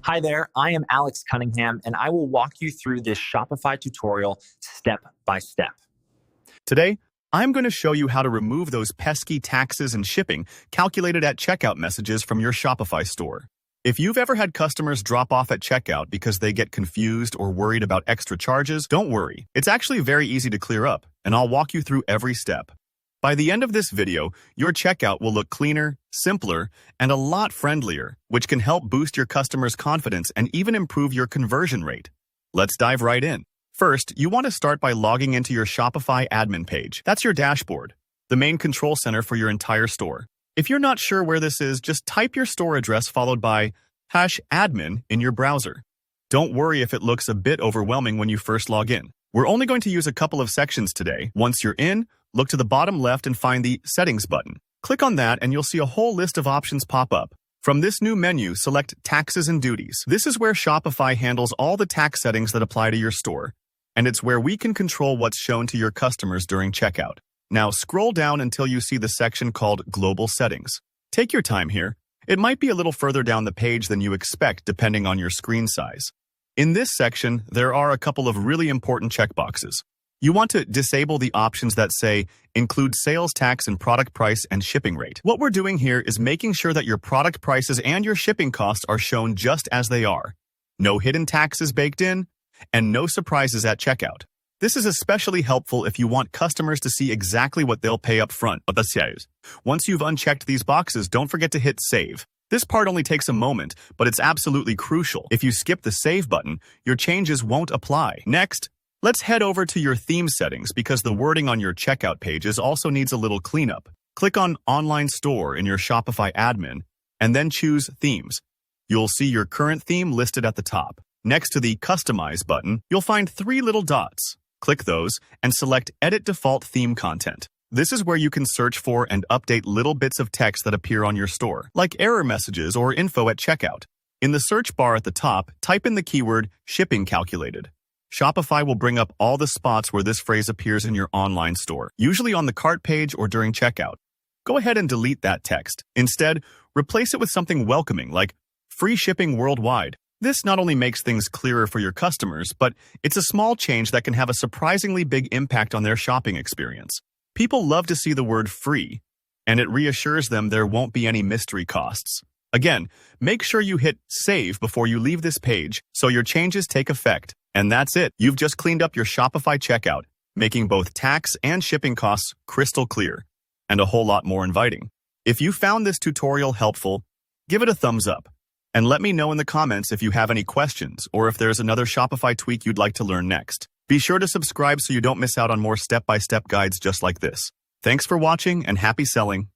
Hi there, I am Alex Cunningham, and I will walk you through this Shopify tutorial step by step. Today, I'm going to show you how to remove those pesky taxes and shipping calculated at checkout messages from your Shopify store. If you've ever had customers drop off at checkout because they get confused or worried about extra charges, don't worry. It's actually very easy to clear up, and I'll walk you through every step. By the end of this video, your checkout will look cleaner, simpler, and a lot friendlier, which can help boost your customers' confidence and even improve your conversion rate. Let's dive right in. First, you want to start by logging into your Shopify admin page. That's your dashboard, the main control center for your entire store. If you're not sure where this is, just type your store address followed by #admin in your browser. Don't worry if it looks a bit overwhelming when you first log in. We're only going to use a couple of sections today. Once you're in, look to the bottom left and find the Settings button. Click on that and you'll see a whole list of options pop up. From this new menu, select Taxes and Duties. This is where Shopify handles all the tax settings that apply to your store, and it's where we can control what's shown to your customers during checkout. Now scroll down until you see the section called Global Settings. Take your time here. It might be a little further down the page than you expect depending on your screen size. In this section, there are a couple of really important checkboxes. You want to disable the options that say, include sales tax and product price and shipping rate. What we're doing here is making sure that your product prices and your shipping costs are shown just as they are. No hidden taxes baked in, and no surprises at checkout. This is especially helpful if you want customers to see exactly what they'll pay up front. Once you've unchecked these boxes, don't forget to hit Save. This part only takes a moment, but it's absolutely crucial. If you skip the Save button, your changes won't apply. Next, let's head over to your theme settings because the wording on your checkout pages also needs a little cleanup. Click on Online Store in your Shopify admin, and then choose Themes. You'll see your current theme listed at the top. Next to the Customize button, you'll find 3 little dots. Click those and select Edit Default Theme Content. This is where you can search for and update little bits of text that appear on your store, like error messages or info at checkout. In the search bar at the top, type in the keyword Shipping Calculated. Shopify will bring up all the spots where this phrase appears in your online store, usually on the cart page or during checkout. Go ahead and delete that text. Instead, replace it with something welcoming like free shipping worldwide. This not only makes things clearer for your customers, but it's a small change that can have a surprisingly big impact on their shopping experience. People love to see the word free, and it reassures them there won't be any mystery costs. Again, make sure you hit Save before you leave this page so your changes take effect. And that's it. You've just cleaned up your Shopify checkout, making both tax and shipping costs crystal clear and a whole lot more inviting. If you found this tutorial helpful, give it a thumbs up and let me know in the comments if you have any questions or if there's another Shopify tweak you'd like to learn next. Be sure to subscribe so you don't miss out on more step-by-step guides just like this. Thanks for watching and happy selling.